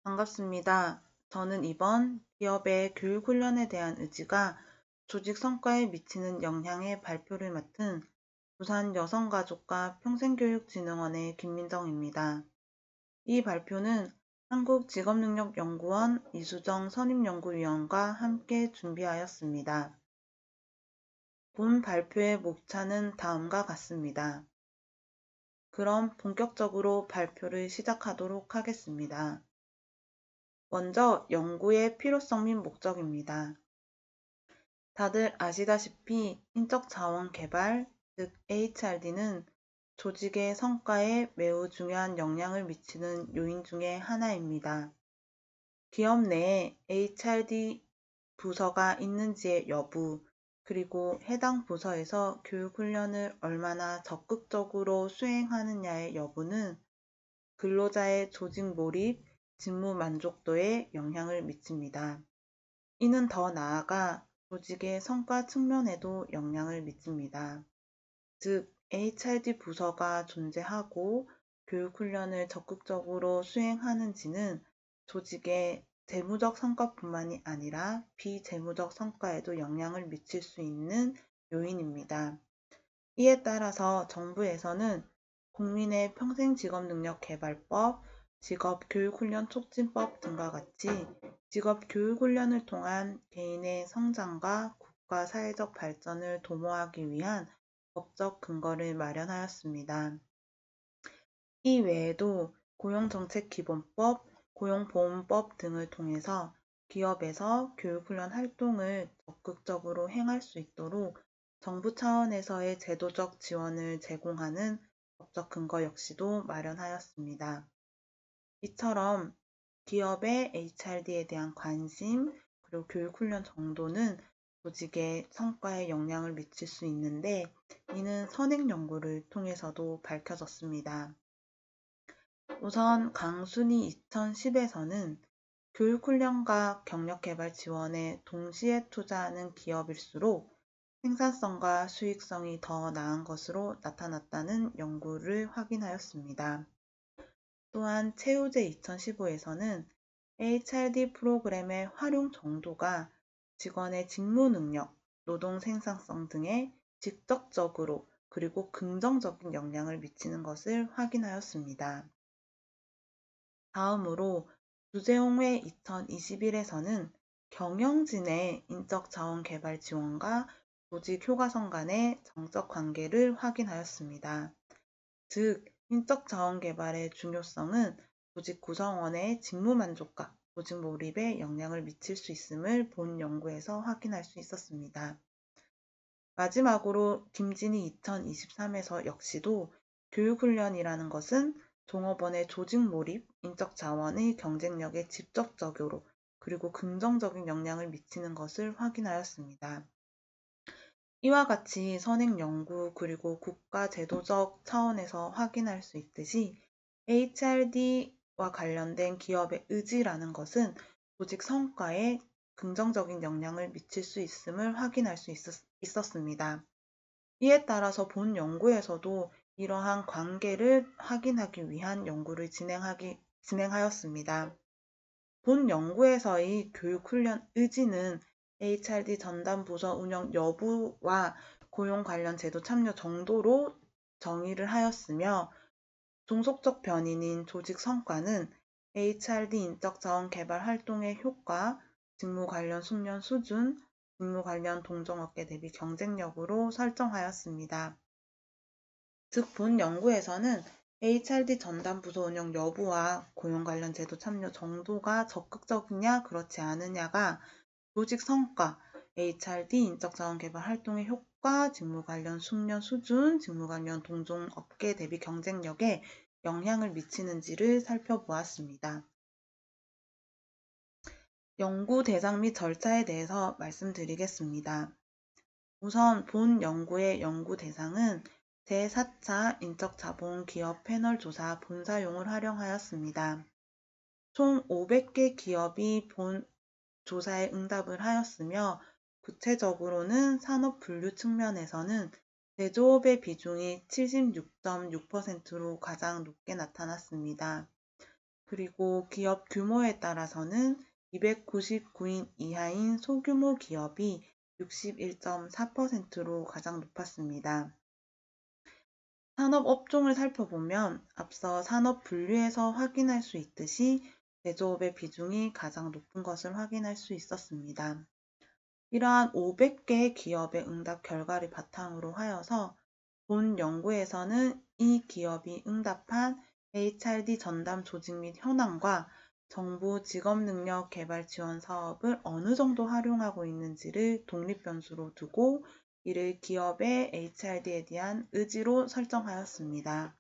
반갑습니다. 저는 이번 기업의 교육 훈련에 대한 의지가 조직 성과에 미치는 영향의 발표를 맡은 부산 여성가족과 평생교육진흥원의 김민정입니다. 이 발표는 한국직업능력연구원 이수정 선임연구위원과 함께 준비하였습니다. 본 발표의 목차는 다음과 같습니다. 그럼 본격적으로 발표를 시작하도록 하겠습니다. 먼저 연구의 필요성 및 목적입니다. 다들 아시다시피 인적 자원 개발, 즉 HRD는 조직의 성과에 매우 중요한 영향을 미치는 요인 중의 하나입니다. 기업 내에 HRD 부서가 있는지의 여부, 그리고 해당 부서에서 교육훈련을 얼마나 적극적으로 수행하느냐의 여부는 근로자의 조직 몰입, 직무 만족도에 영향을 미칩니다. 이는 더 나아가 조직의 성과 측면에도 영향을 미칩니다. 즉, HRD 부서가 존재하고 교육훈련을 적극적으로 수행하는지는 조직의 재무적 성과뿐만이 아니라 비재무적 성과에도 영향을 미칠 수 있는 요인입니다. 이에 따라서 정부에서는 국민의 평생직업능력개발법, 직업교육훈련촉진법 등과 같이 직업교육훈련을 통한 개인의 성장과 국가 사회적 발전을 도모하기 위한 법적 근거를 마련하였습니다. 이 외에도 고용정책기본법, 고용보험법 등을 통해서 기업에서 교육훈련 활동을 적극적으로 행할 수 있도록 정부 차원에서의 제도적 지원을 제공하는 법적 근거 역시도 마련하였습니다. 이처럼 기업의 HRD에 대한 관심, 그리고 교육훈련 정도는 조직의 성과에 영향을 미칠 수 있는데, 이는 선행 연구를 통해서도 밝혀졌습니다. 우선 강순위 2010에서는 교육훈련과 경력개발 지원에 동시에 투자하는 기업일수록 생산성과 수익성이 더 나은 것으로 나타났다는 연구를 확인하였습니다. 또한 채우제 2015에서는 HRD 프로그램의 활용 정도가 직원의 직무 능력, 노동 생산성 등에 직접적으로 그리고 긍정적인 영향을 미치는 것을 확인하였습니다. 다음으로 주재홍회 2021에서는 경영진의 인적 자원 개발 지원과 조직 효과성 간의 정적 관계를 확인하였습니다. 즉, 인적 자원 개발의 중요성은 조직 구성원의 직무 만족과 조직 몰입에 영향을 미칠 수 있음을 본 연구에서 확인할 수 있었습니다. 마지막으로 김진희 2023에서 역시도 교육훈련이라는 것은 종업원의 조직 몰입, 인적 자원의 경쟁력에 직접적으로 그리고 긍정적인 영향을 미치는 것을 확인하였습니다. 이와 같이 선행 연구 그리고 국가 제도적 차원에서 확인할 수 있듯이 HRD와 관련된 기업의 의지라는 것은 조직 성과에 긍정적인 영향을 미칠 수 있음을 확인할 수 있었습니다. 이에 따라서 본 연구에서도 이러한 관계를 확인하기 위한 연구를 진행하였습니다. 본 연구에서의 교육훈련 의지는 HRD 전담 부서 운영 여부와 고용 관련 제도 참여 정도로 정의를 하였으며, 종속적 변인인 조직 성과는 HRD 인적 자원 개발 활동의 효과, 직무 관련 숙련 수준, 직무 관련 동종업계 대비 경쟁력으로 설정하였습니다. 즉, 본 연구에서는 HRD 전담 부서 운영 여부와 고용 관련 제도 참여 정도가 적극적이냐 그렇지 않으냐가 조직 성과, HRD 인적 자원 개발 활동의 효과, 직무 관련 숙련 수준, 직무 관련 동종 업계 대비 경쟁력에 영향을 미치는지를 살펴보았습니다. 연구 대상 및 절차에 대해서 말씀드리겠습니다. 우선 본 연구의 연구 대상은 제4차 인적자본 기업 패널 조사 본사용을 활용하였습니다. 총 500개 기업이 본 조사에 응답을 하였으며, 구체적으로는 산업 분류 측면에서는 제조업의 비중이 76.6%로 가장 높게 나타났습니다. 그리고 기업 규모에 따라서는 299인 이하인 소규모 기업이 61.4%로 가장 높았습니다. 산업 업종을 살펴보면 앞서 산업 분류에서 확인할 수 있듯이 제조업의 비중이 가장 높은 것을 확인할 수 있었습니다. 이러한 500개의 기업의 응답 결과를 바탕으로 하여서 본 연구에서는 이 기업이 응답한 HRD 전담 조직 및 현황과 정부 직업능력 개발 지원 사업을 어느 정도 활용하고 있는지를 독립 변수로 두고 이를 기업의 HRD에 대한 의지로 설정하였습니다.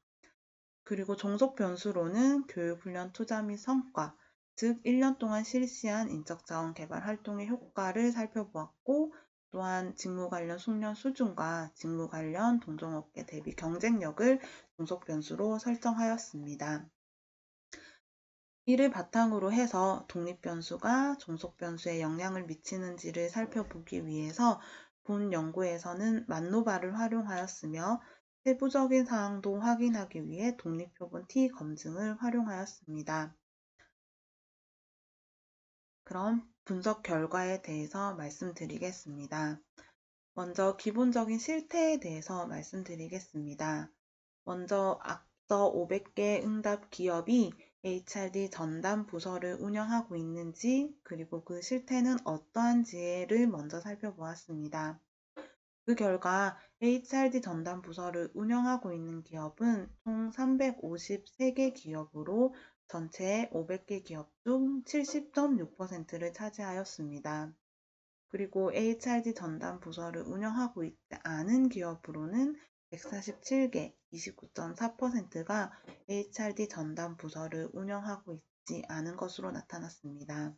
그리고 종속 변수로는 교육훈련 투자 및 성과, 즉 1년 동안 실시한 인적자원 개발 활동의 효과를 살펴보았고, 또한 직무 관련 숙련 수준과 직무 관련 동종업계 대비 경쟁력을 종속 변수로 설정하였습니다. 이를 바탕으로 해서 독립 변수가 종속 변수에 영향을 미치는지를 살펴보기 위해서 본 연구에서는 만노바를 활용하였으며 세부적인 사항도 확인하기 위해 독립표본 T 검증을 활용하였습니다. 그럼 분석 결과에 대해서 말씀드리겠습니다. 먼저 기본적인 실태에 대해서 말씀드리겠습니다. 먼저 앞서 500개 응답 기업이 HRD 전담 부서를 운영하고 있는지 그리고 그 실태는 어떠한지를 먼저 살펴보았습니다. 그 결과 HRD 전담 부서를 운영하고 있는 기업은 총 353개 기업으로 전체 500개 기업 중 70.6%를 차지하였습니다. 그리고 HRD 전담 부서를 운영하고 있지 않은 기업으로는 147개, 29.4%가 HRD 전담 부서를 운영하고 있지 않은 것으로 나타났습니다.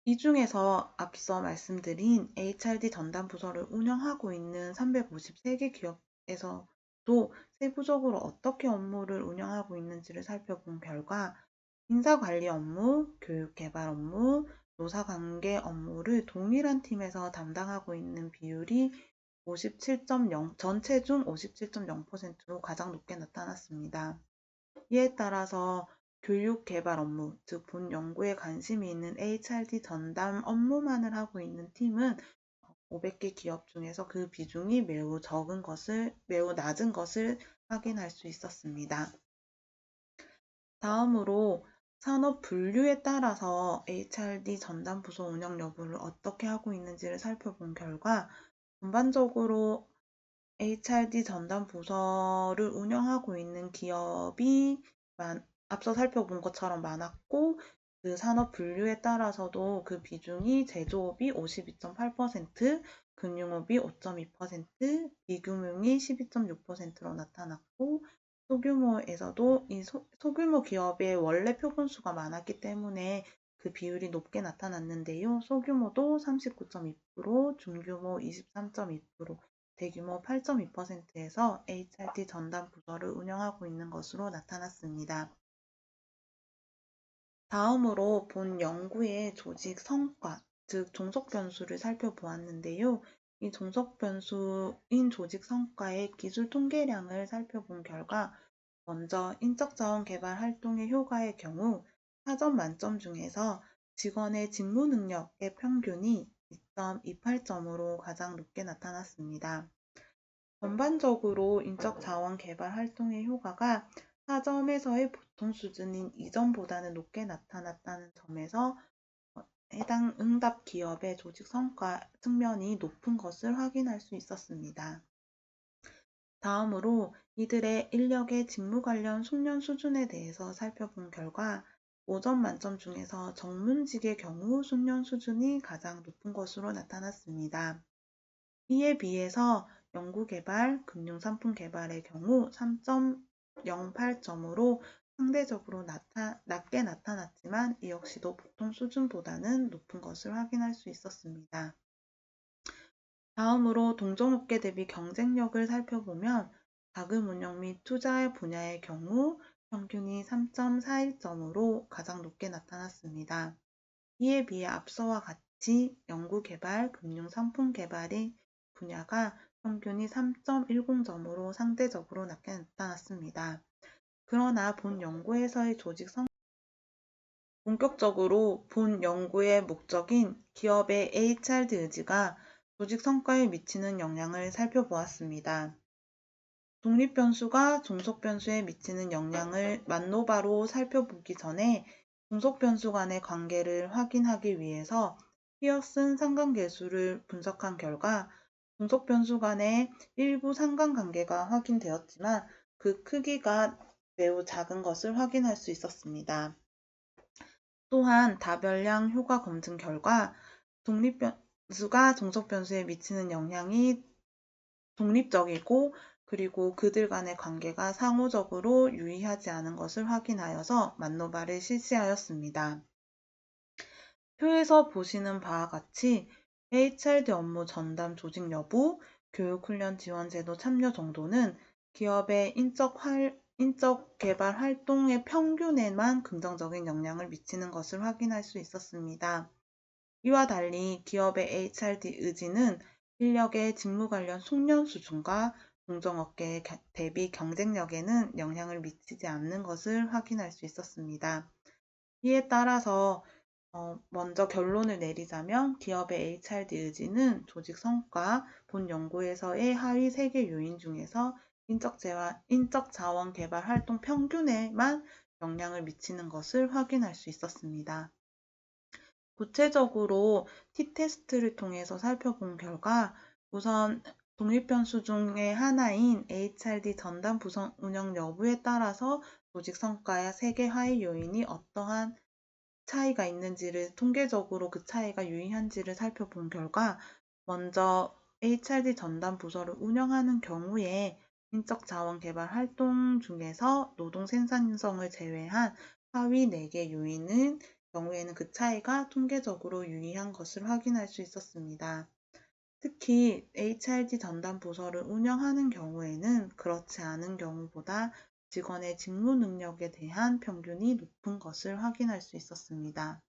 이 중에서 앞서 말씀드린 HRD 전담 부서를 운영하고 있는 353개 기업에서도 세부적으로 어떻게 업무를 운영하고 있는지를 살펴본 결과 인사관리 업무, 교육개발 업무, 노사관계 업무를 동일한 팀에서 담당하고 있는 비율이 57.0, 전체 중 57.0%로 가장 높게 나타났습니다. 이에 따라서 교육 개발 업무, 즉 본 연구에 관심이 있는 HRD 전담 업무만을 하고 있는 팀은 500개 기업 중에서 그 비중이 매우 낮은 것을 확인할 수 있었습니다. 다음으로 산업 분류에 따라서 HRD 전담 부서 운영 여부를 어떻게 하고 있는지를 살펴본 결과 전반적으로 HRD 전담 부서를 운영하고 있는 기업이 앞서 살펴본 것처럼 많았고 그 산업 분류에 따라서도 그 비중이 제조업이 52.8%, 금융업이 5.2%, 비금융이 12.6%로 나타났고 소규모에서도 이 소규모 기업의 원래 표본수가 많았기 때문에 그 비율이 높게 나타났는데요. 소규모도 39.2%, 중규모 23.2%, 대규모 8.2%에서 HRD 전담 부서를 운영하고 있는 것으로 나타났습니다. 다음으로 본 연구의 조직 성과, 즉 종속 변수를 살펴보았는데요. 이 종속 변수인 조직 성과의 기술 통계량을 살펴본 결과 먼저 인적자원 개발 활동의 효과의 경우 4점 만점 중에서 직원의 직무 능력의 평균이 2.28점으로 가장 높게 나타났습니다. 전반적으로 인적 자원 개발 활동의 효과가 4점에서의 보통 수준인 2점보다는 높게 나타났다는 점에서 해당 응답 기업의 조직 성과 측면이 높은 것을 확인할 수 있었습니다. 다음으로 이들의 인력의 직무 관련 숙련 수준에 대해서 살펴본 결과 5점 만점 중에서 정문직의 경우 숙련 수준이 가장 높은 것으로 나타났습니다. 이에 비해서 연구개발, 금융상품 개발의 경우 3.08점으로 상대적으로 낮게 나타났지만 이 역시도 보통 수준보다는 높은 것을 확인할 수 있었습니다. 다음으로 동종업계 대비 경쟁력을 살펴보면 자금 운용 및 투자 분야의 경우 평균이 3.41점으로 가장 높게 나타났습니다. 이에 비해 앞서와 같이 연구개발, 금융상품 개발의 분야가 평균이 3.10점으로 상대적으로 낮게 나타났습니다. 그러나 본 연구에서의 본격적으로 본 연구의 목적인 기업의 HRD 의지가 조직 성과에 미치는 영향을 살펴보았습니다. 독립 변수가 종속 변수에 미치는 영향을 만노바로 살펴보기 전에 종속 변수 간의 관계를 확인하기 위해서 피어슨 상관계수를 분석한 결과 종속 변수 간의 일부 상관관계가 확인되었지만 그 크기가 매우 작은 것을 확인할 수 있었습니다. 또한 다별량 효과 검증 결과 독립 변수가 종속 변수에 미치는 영향이 독립적이고 그리고 그들 간의 관계가 상호적으로 유의하지 않은 것을 확인하여서 만노바를 실시하였습니다. 표에서 보시는 바와 같이 HRD 업무 전담 조직 여부, 교육훈련 지원 제도 참여 정도는 기업의 인적 개발 활동의 평균에만 긍정적인 영향을 미치는 것을 확인할 수 있었습니다. 이와 달리 기업의 HRD 의지는 인력의 직무 관련 숙련 수준과 공정업계 대비 경쟁력에는 영향을 미치지 않는 것을 확인할 수 있었습니다. 이에 따라서 먼저 결론을 내리자면 기업의 HRD 의지는 조직 성과, 본 연구에서의 하위 3개 요인 중에서 인적 자원 개발 활동 평균에만 영향을 미치는 것을 확인할 수 있었습니다. 구체적으로 T테스트를 통해서 살펴본 결과 우선 독립변수 중의 하나인 HRD 전담 부서 운영 여부에 따라서 조직 성과의 3개 하위 요인이 어떠한 차이가 있는지를 통계적으로 그 차이가 유의한지를 살펴본 결과 먼저 HRD 전담 부서를 운영하는 경우에 인적 자원 개발 활동 중에서 노동 생산성을 제외한 하위 4개 요인은 경우에는 그 차이가 통계적으로 유의한 것을 확인할 수 있었습니다. 특히 HRD 전담 부서를 운영하는 경우에는 그렇지 않은 경우보다 직원의 직무 능력에 대한 평균이 높은 것을 확인할 수 있었습니다.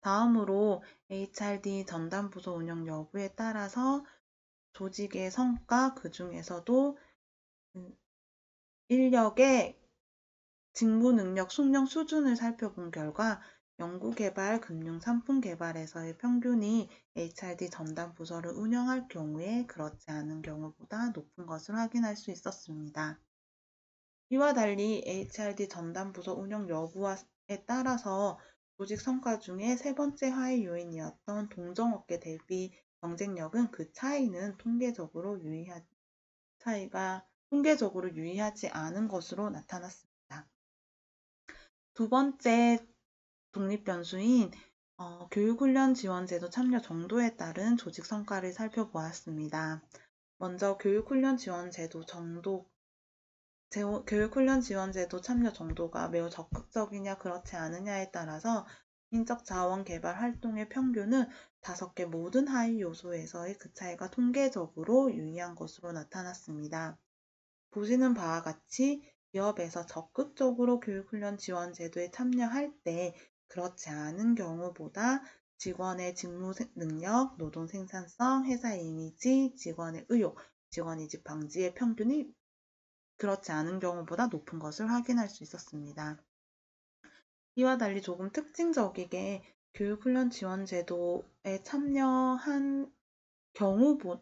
다음으로 HRD 전담 부서 운영 여부에 따라서 조직의 성과, 그 중에서도 인력의 직무 능력 숙련 수준을 살펴본 결과 연구개발, 금융상품개발에서의 평균이 HRD 전담 부서를 운영할 경우에 그렇지 않은 경우보다 높은 것을 확인할 수 있었습니다. 이와 달리 HRD 전담 부서 운영 여부에 따라서 조직 성과 중에 세 번째 하위 요인이었던 동종업계 대비 경쟁력은 그 차이는 통계적으로 유의하지 않은 것으로 나타났습니다. 두 번째 독립 변수인 교육훈련 지원제도 참여 정도에 따른 조직 성과를 살펴보았습니다. 먼저 교육훈련 지원제도 참여 정도가 매우 적극적이냐 그렇지 않으냐에 따라서 인적 자원 개발 활동의 평균은 5개 모든 하위 요소에서의 그 차이가 통계적으로 유의한 것으로 나타났습니다. 보시는 바와 같이 기업에서 적극적으로 교육훈련 지원 제도에 참여할 때 그렇지 않은 경우보다 직원의 직무 능력, 노동 생산성, 회사 이미지, 직원의 의욕, 직원 이직 방지의 평균이 그렇지 않은 경우보다 높은 것을 확인할 수 있었습니다. 이와 달리 조금 특징적이게 교육훈련 지원 제도에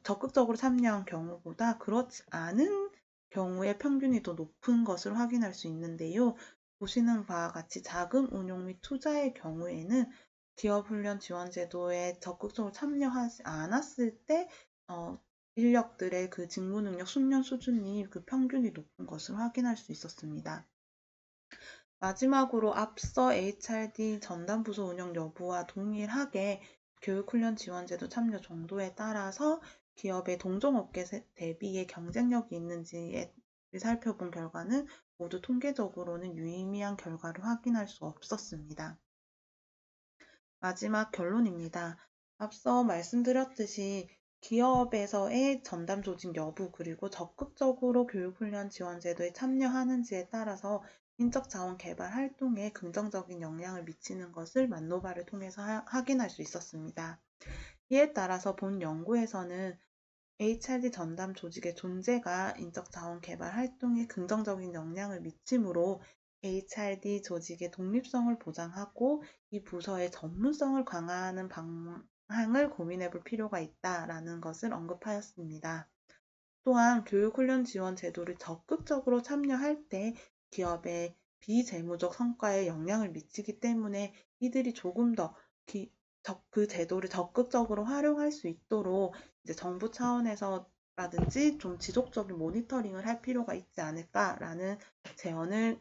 적극적으로 참여한 경우보다 그렇지 않은 경우의 평균이 더 높은 것을 확인할 수 있는데요. 보시는 바와 같이 자금 운용 및 투자의 경우에는 기업훈련 지원제도에 적극적으로 참여하지 않았을 때 인력들의 그 직무 능력 숙련 수준이 그 평균이 높은 것을 확인할 수 있었습니다. 마지막으로 앞서 HRD 전담 부서 운영 여부와 동일하게 교육훈련 지원제도 참여 정도에 따라서 기업의 동종업계 대비의 경쟁력이 있는지를 살펴본 결과는 모두 통계적으로는 유의미한 결과를 확인할 수 없었습니다. 마지막 결론입니다. 앞서 말씀드렸듯이 기업에서의 전담 조직 여부 그리고 적극적으로 교육훈련 지원제도에 참여하는지에 따라서 인적 자원 개발 활동에 긍정적인 영향을 미치는 것을 만노바를 통해서 확인할 수 있었습니다. 이에 따라서 본 연구에서는 HRD 전담 조직의 존재가 인적 자원 개발 활동에 긍정적인 영향을 미치므로 HRD 조직의 독립성을 보장하고 이 부서의 전문성을 강화하는 방향을 고민해 볼 필요가 있다라는 것을 언급하였습니다. 또한 교육훈련 지원 제도를 적극적으로 참여할 때 기업의 비재무적 성과에 영향을 미치기 때문에 이들이 조금 더 그 제도를 적극적으로 활용할 수 있도록 이제 정부 차원에서라든지 좀 지속적인 모니터링을 할 필요가 있지 않을까라는 제언을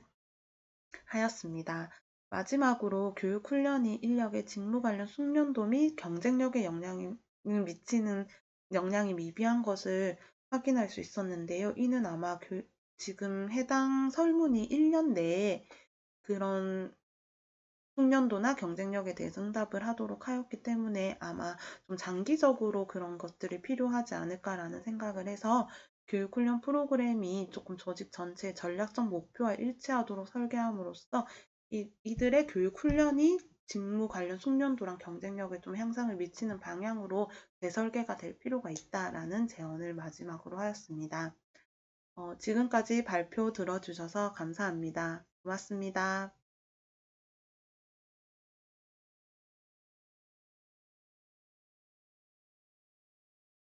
하였습니다. 마지막으로 교육훈련이 인력의 직무 관련 숙련도 및 경쟁력에 영향이 미비한 것을 확인할 수 있었는데요. 이는 아마 지금 해당 설문이 1년 내에 그런 숙련도나 경쟁력에 대해서 응답을 하도록 하였기 때문에 아마 좀 장기적으로 그런 것들이 필요하지 않을까라는 생각을 해서 교육훈련 프로그램이 조금 조직 전체의 전략적 목표와 일치하도록 설계함으로써 이들의 교육훈련이 직무 관련 숙련도랑 경쟁력에 좀 향상을 미치는 방향으로 재설계가 될 필요가 있다라는 제언을 마지막으로 하였습니다. 지금까지 발표 들어주셔서 감사합니다. 고맙습니다.